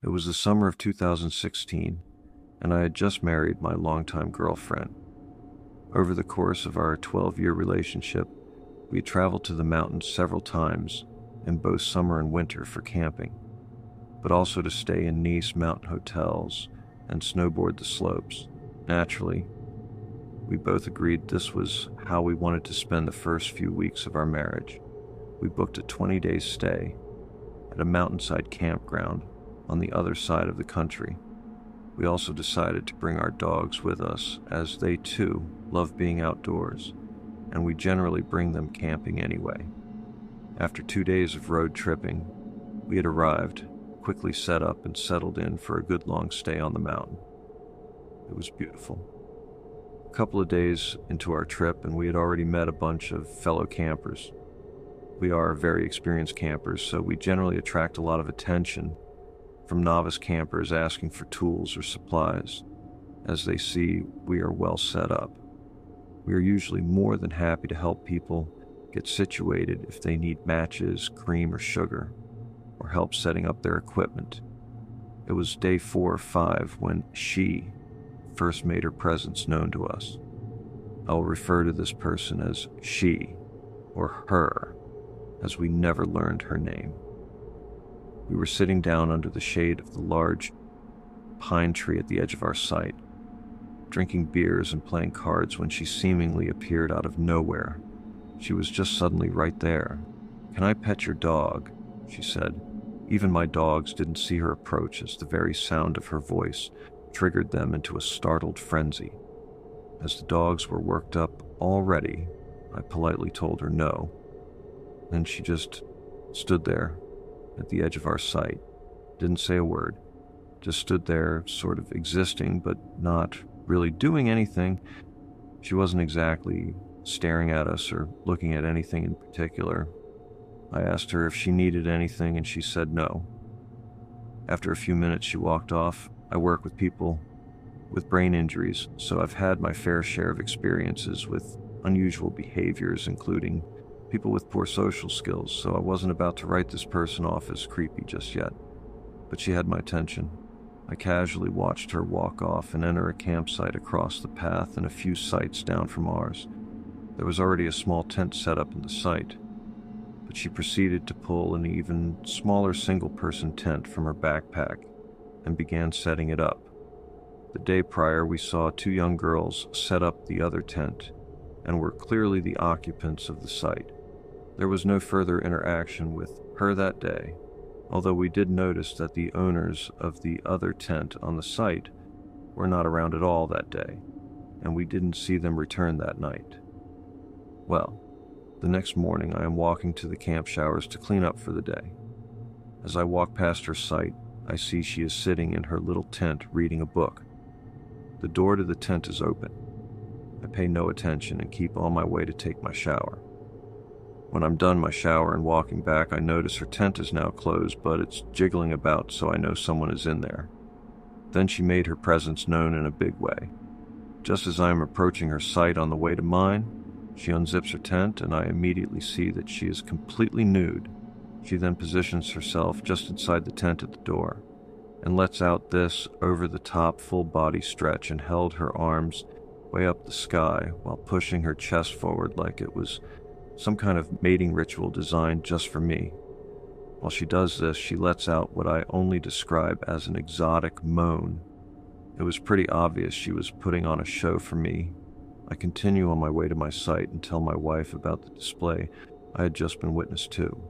It was the summer of 2016, and I had just married my longtime girlfriend. Over the course of our 12-year relationship, we had traveled to the mountains several times in both summer and winter for camping, but also to stay in Nice mountain hotels and snowboard the slopes. Naturally, we both agreed this was how we wanted to spend the first few weeks of our marriage. We booked a 20-day stay at a mountainside campground on the other side of the country. We also decided to bring our dogs with us, as they too love being outdoors, and we generally bring them camping anyway. After 2 days of road tripping, we had arrived, quickly set up and settled in for a good long stay on the mountain. It was beautiful. A couple of days into our trip, and we had already met a bunch of fellow campers. We are very experienced campers, so we generally attract a lot of attention from novice campers asking for tools or supplies, as they see we are well set up. We are usually more than happy to help people get situated if they need matches, cream, or sugar, or help setting up their equipment. It was day 4 or 5 when she first made her presence known to us. I will refer to this person as she or her, as we never learned her name. We were sitting down under the shade of the large pine tree at the edge of our site, drinking beers and playing cards when she seemingly appeared out of nowhere. She was just suddenly right there. "Can I pet your dog?" she said. Even my dogs didn't see her approach, as the very sound of her voice triggered them into a startled frenzy. As the dogs were worked up already, I politely told her no. Then she just stood there at the edge of our site, didn't say a word, just stood there sort of existing but not really doing anything. She wasn't exactly staring at us or looking at anything in particular. I asked her if she needed anything and she said no. After a few minutes she walked off. I work with people with brain injuries, so I've had my fair share of experiences with unusual behaviors, including people with poor social skills, so I wasn't about to write this person off as creepy just yet. But she had my attention. I casually watched her walk off and enter a campsite across the path and a few sites down from ours. There was already a small tent set up in the site, but she proceeded to pull an even smaller single-person tent from her backpack and began setting it up. The day prior, we saw 2 young girls set up the other tent and were clearly the occupants of the site. There was no further interaction with her that day, although we did notice that the owners of the other tent on the site were not around at all that day, and we didn't see them return that night. Well, the next morning I am walking to the camp showers to clean up for the day. As I walk past her site, I see she is sitting in her little tent reading a book. The door to the tent is open. I pay no attention and keep on my way to take my shower. When I'm done my shower and walking back, I notice her tent is now closed, but it's jiggling about, so I know someone is in there. Then she made her presence known in a big way. Just as I am approaching her site on the way to mine, she unzips her tent, and I immediately see that she is completely nude. She then positions herself just inside the tent at the door, and lets out this over-the-top full-body stretch and held her arms way up the sky while pushing her chest forward like it was some kind of mating ritual designed just for me. While she does this, she lets out what I only describe as an exotic moan. It was pretty obvious she was putting on a show for me. I continue on my way to my site and tell my wife about the display I had just been witness to.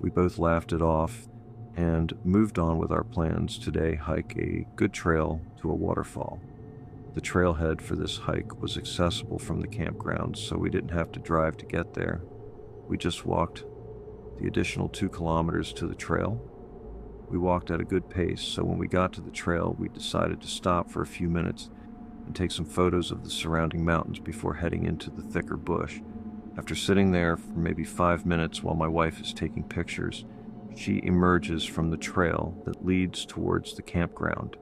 We both laughed it off and moved on with our plans to hike a good trail to a waterfall. The trailhead for this hike was accessible from the campground, so we didn't have to drive to get there. We just walked the additional 2 kilometers to the trail. We walked at a good pace, so when we got to the trail, we decided to stop for a few minutes and take some photos of the surrounding mountains before heading into the thicker bush. After sitting there for maybe 5 minutes while my wife is taking pictures, she emerges from the trail that leads towards the campground.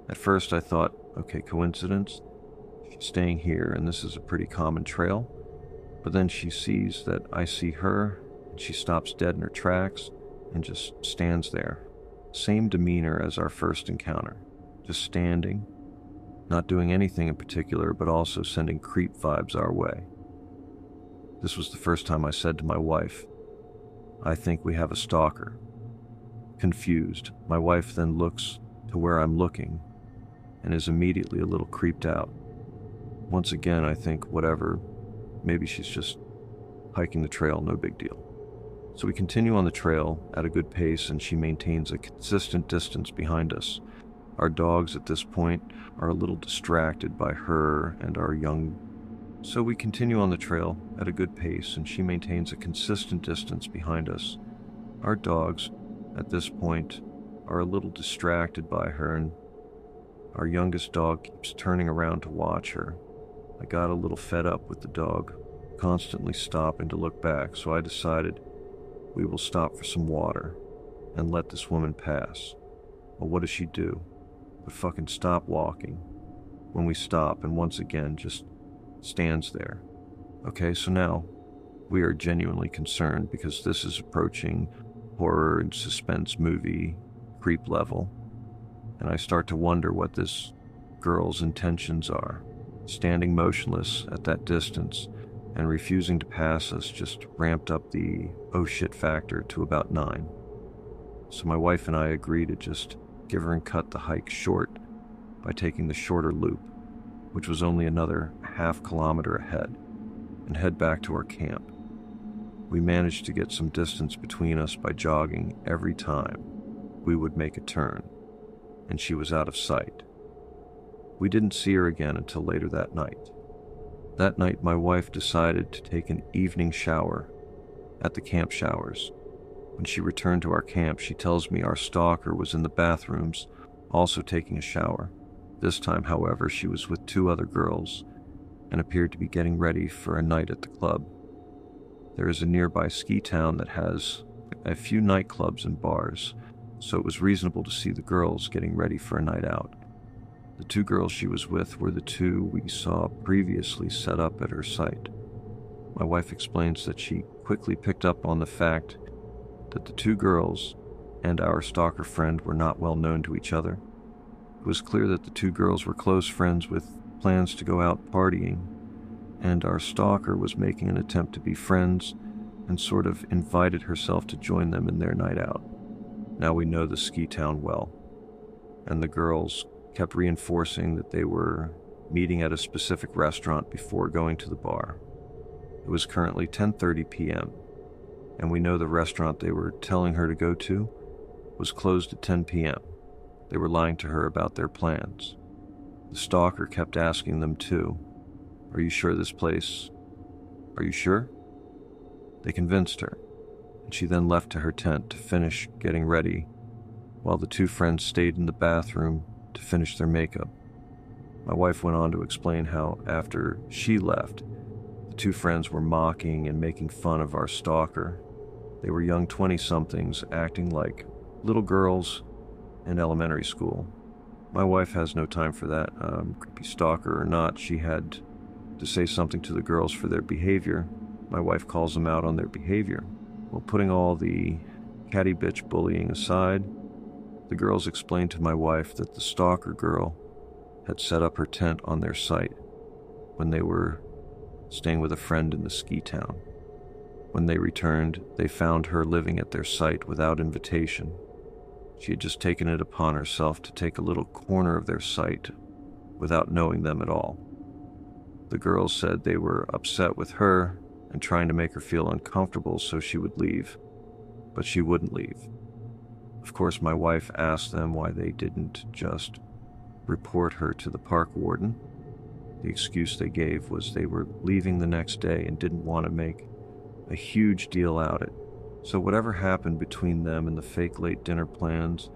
At first I thought, okay, coincidence? She's staying here and this is a pretty common trail. But then she sees that I see her, and she stops dead in her tracks and just stands there. Same demeanor as our first encounter, just standing, not doing anything in particular, but also sending creep vibes our way. This was the first time I said to my wife, "I think we have a stalker." Confused, my wife then looks to where I'm looking and is immediately a little creeped out. Once again, I think, whatever, maybe she's just hiking the trail, no big deal. So we continue on the trail at a good pace, and she maintains a consistent distance behind us. Our dogs at this point are a little distracted by her and our young. So we continue on the trail at a good pace, and she maintains a consistent distance behind us. Our dogs at this point are a little distracted by her, and our youngest dog keeps turning around to watch her. I got a little fed up with the dog constantly stopping to look back, so I decided we will stop for some water and let this woman pass. Well, what does she do? But fucking stop walking when we stop, and once again just stands there. Okay, so now we are genuinely concerned because this is approaching horror and suspense movie creep level, and I start to wonder what this girl's intentions are. Standing motionless at that distance and refusing to pass us just ramped up the oh shit factor to about 9. So my wife and I agree to just give her and cut the hike short by taking the shorter loop, which was only another half kilometer ahead, and head back to our camp. We managed to get some distance between us by jogging every time we would make a turn, and she was out of sight. We didn't see her again until later that night. That night, my wife decided to take an evening shower at the camp showers. When she returned to our camp, she tells me our stalker was in the bathrooms, also taking a shower. This time, however, she was with 2 other girls and appeared to be getting ready for a night at the club. There is a nearby ski town that has a few nightclubs and bars, so it was reasonable to see the girls getting ready for a night out. The 2 girls she was with were the 2 we saw previously set up at her site. My wife explains that she quickly picked up on the fact that the 2 girls and our stalker friend were not well known to each other. It was clear that the 2 girls were close friends with plans to go out partying, and our stalker was making an attempt to be friends and sort of invited herself to join them in their night out. Now we know the ski town well, and the girls kept reinforcing that they were meeting at a specific restaurant before going to the bar. It was currently 10:30 p.m., and we know the restaurant they were telling her to go to was closed at 10 p.m. They were lying to her about their plans. The stalker kept asking them too, "Are you sure this place? Are you sure?" They convinced her, and she then left to her tent to finish getting ready, while the 2 friends stayed in the bathroom to finish their makeup. My wife went on to explain how, after she left, the 2 friends were mocking and making fun of our stalker. They were young 20-somethings acting like little girls in elementary school. My wife has no time for that. Creepy stalker or not, she had to say something to the girls for their behavior. My wife calls them out on their behavior. Well, putting all the catty bitch bullying aside, the girls explained to my wife that the stalker girl had set up her tent on their site when they were staying with a friend in the ski town. When they returned, they found her living at their site without invitation. She had just taken it upon herself to take a little corner of their site without knowing them at all. The girls said they were upset with her and trying to make her feel uncomfortable so she would leave, but she wouldn't leave. Of course, my wife asked them why they didn't just report her to the park warden. The excuse they gave was they were leaving the next day and didn't want to make a huge deal out of it. So whatever happened between them and the fake late dinner plans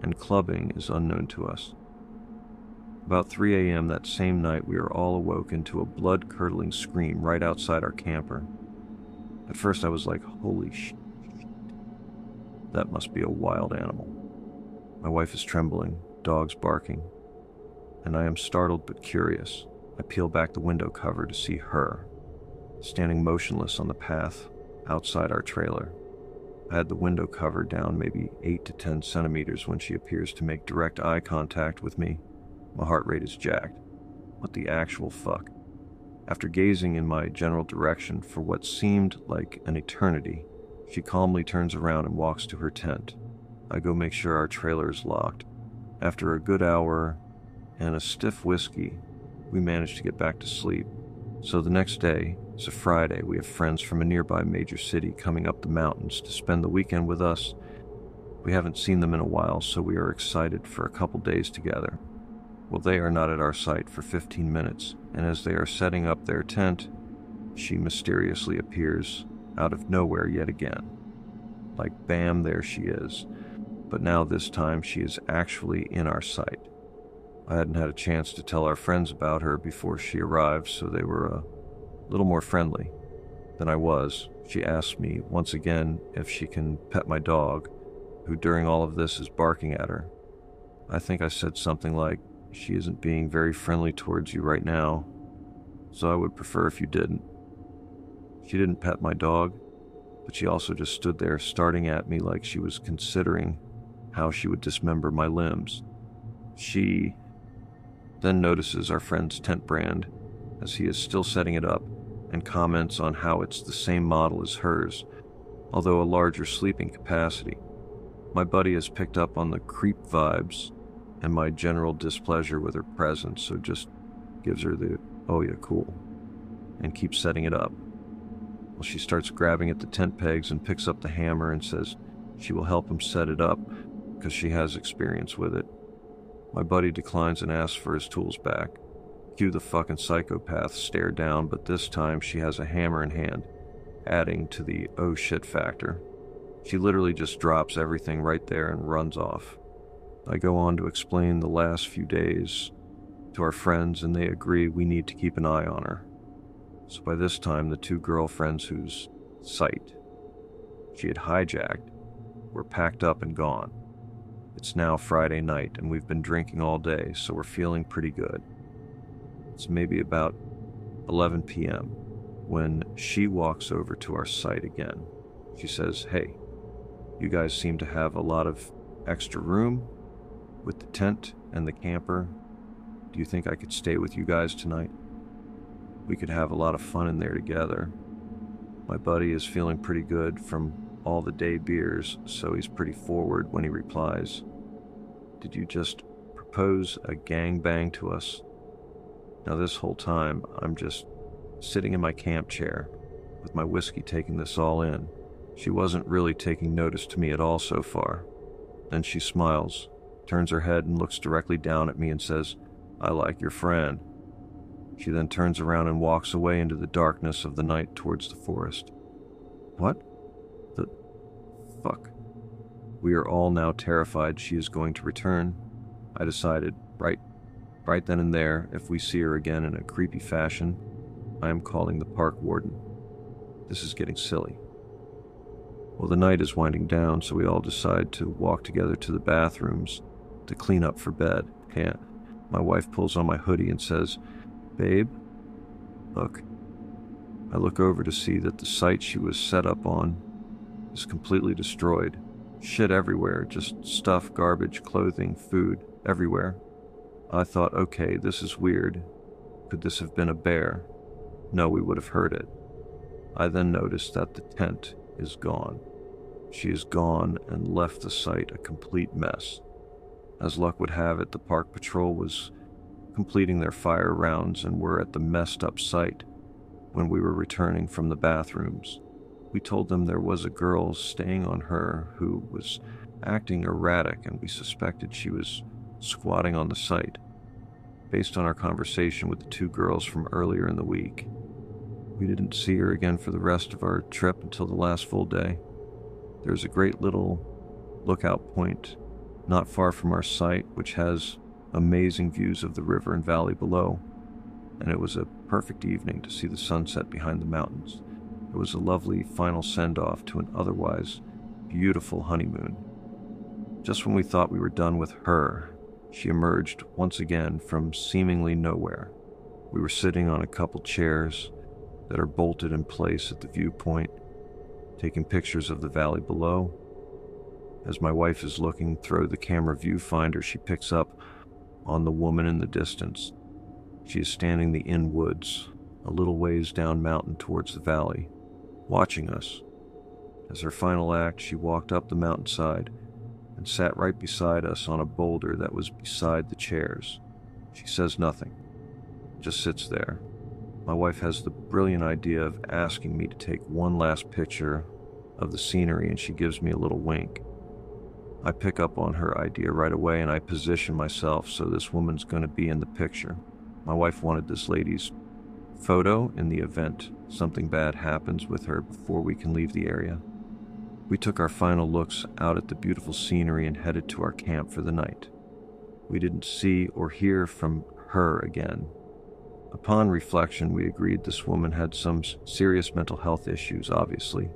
and clubbing is unknown to us. About 3 a.m. that same night, we were all awoken to a blood-curdling scream right outside our camper. At first I was like, holy shit. That must be a wild animal. My wife is trembling, dogs barking, and I am startled but curious. I peel back the window cover to see her, standing motionless on the path outside our trailer. I had the window cover down maybe 8 to 10 centimeters when she appears to make direct eye contact with me. My heart rate is jacked. What the actual fuck? After gazing in my general direction for what seemed like an eternity, she calmly turns around and walks to her tent. I go make sure our trailer is locked. After a good hour and a stiff whiskey, we manage to get back to sleep. So the next day, it's a Friday, we have friends from a nearby major city coming up the mountains to spend the weekend with us. We haven't seen them in a while, so we are excited for a couple days together. Well, they are not at our site for 15 minutes, and as they are setting up their tent, she mysteriously appears out of nowhere yet again. Like bam, there she is. But now this time she is actually in our sight. I hadn't had a chance to tell our friends about her before she arrived, so they were a little more friendly than I was. She asked me once again if she can pet my dog, who during all of this is barking at her. I think I said something like, "She isn't being very friendly towards you right now, so I would prefer if you didn't." She didn't pet my dog, but she also just stood there staring at me like she was considering how she would dismember my limbs. She then notices our friend's tent brand as he is still setting it up and comments on how it's the same model as hers, although a larger sleeping capacity. My buddy has picked up on the creep vibes and my general displeasure with her presence, so just gives her the, "Oh yeah, cool," and keeps setting it up. Well, she starts grabbing at the tent pegs and picks up the hammer and says she will help him set it up because she has experience with it. My buddy declines and asks for his tools back. Cue the fucking psychopath stare down, but this time she has a hammer in hand, adding to the oh shit factor. She literally just drops everything right there and runs off. I go on to explain the last few days to our friends, and they agree we need to keep an eye on her. So by this time, the two girlfriends whose sight she had hijacked were packed up and gone. It's now Friday night, and we've been drinking all day, so we're feeling pretty good. It's maybe about 11 p.m. when she walks over to our site again. She says, "Hey, you guys seem to have a lot of extra room with the tent and the camper. Do you think I could stay with you guys tonight? We could have a lot of fun in there together." My buddy is feeling pretty good from all the day beers, so he's pretty forward when he replies, "Did you just propose a gangbang to us?" Now this whole time, I'm just sitting in my camp chair with my whiskey taking this all in. She wasn't really taking notice to me at all so far. Then she smiles, turns her head and looks directly down at me and says, "I like your friend." She then turns around and walks away into the darkness of the night towards the forest. What the fuck? We are all now terrified she is going to return. I decided, right then and there, if we see her again in a creepy fashion, I am calling the park warden. This is getting silly. Well, the night is winding down, so we all decide to walk together to the bathrooms to clean up for bed. Yeah, my wife pulls on my hoodie and says, "Babe, look." I look over to see that the site she was set up on is completely destroyed. Shit everywhere, just stuff, garbage, clothing, food, everywhere. I thought, okay, this is weird. Could this have been a bear? No, we would have heard it. I then noticed that the tent is gone. She is gone and left the site a complete mess. As luck would have it, the park patrol was completing their fire rounds and were at the messed up site when we were returning from the bathrooms. We told them there was a girl staying on her who was acting erratic, and we suspected she was squatting on the site, based on our conversation with the two girls from earlier in the week. We didn't see her again for the rest of our trip until the last full day. There's a great little lookout point not far from our site, which has amazing views of the river and valley below, and it was a perfect evening to see the sunset behind the mountains. It was a lovely final send-off to an otherwise beautiful honeymoon. Just when we thought we were done with her, she emerged once again from seemingly nowhere. We were sitting on a couple chairs that are bolted in place at the viewpoint. taking pictures of the valley below. As my wife is looking through the camera viewfinder, she picks up on the woman in the distance. She is standing in woods, a little ways down mountain towards the valley, watching us. As her final act, she walked up the mountainside and sat right beside us on a boulder that was beside the chairs. She says nothing, just sits there. My wife has the brilliant idea of asking me to take one last picture of the scenery, and she gives me a little wink. I pick up on her idea right away, and I position myself so this woman's going to be in the picture. My wife wanted this lady's photo in the event something bad happens with her before we can leave the area. We took our final looks out at the beautiful scenery and headed to our camp for the night. We didn't see or hear from her again. Upon reflection, we agreed this woman had some serious mental health issues, obviously.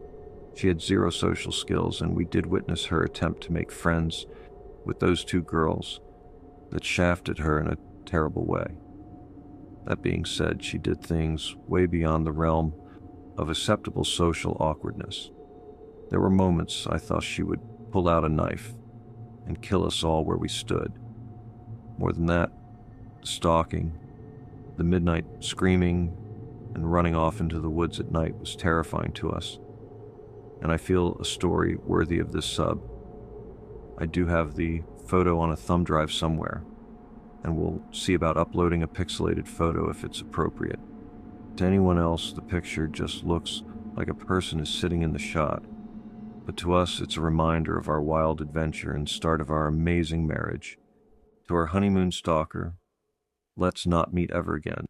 She had zero social skills, and we did witness her attempt to make friends with those two girls that shafted her in a terrible way. That being said, she did things way beyond the realm of acceptable social awkwardness. There were moments I thought she would pull out a knife and kill us all where we stood. More than that, the stalking, the midnight screaming and running off into the woods at night was terrifying to us, and I feel a story worthy of this sub. I do have the photo on a thumb drive somewhere, and we'll see about uploading a pixelated photo if it's appropriate. To anyone else, the picture just looks like a person is sitting in the shot, but to us it's a reminder of our wild adventure and start of our amazing marriage. To our honeymoon stalker, let's not meet ever again.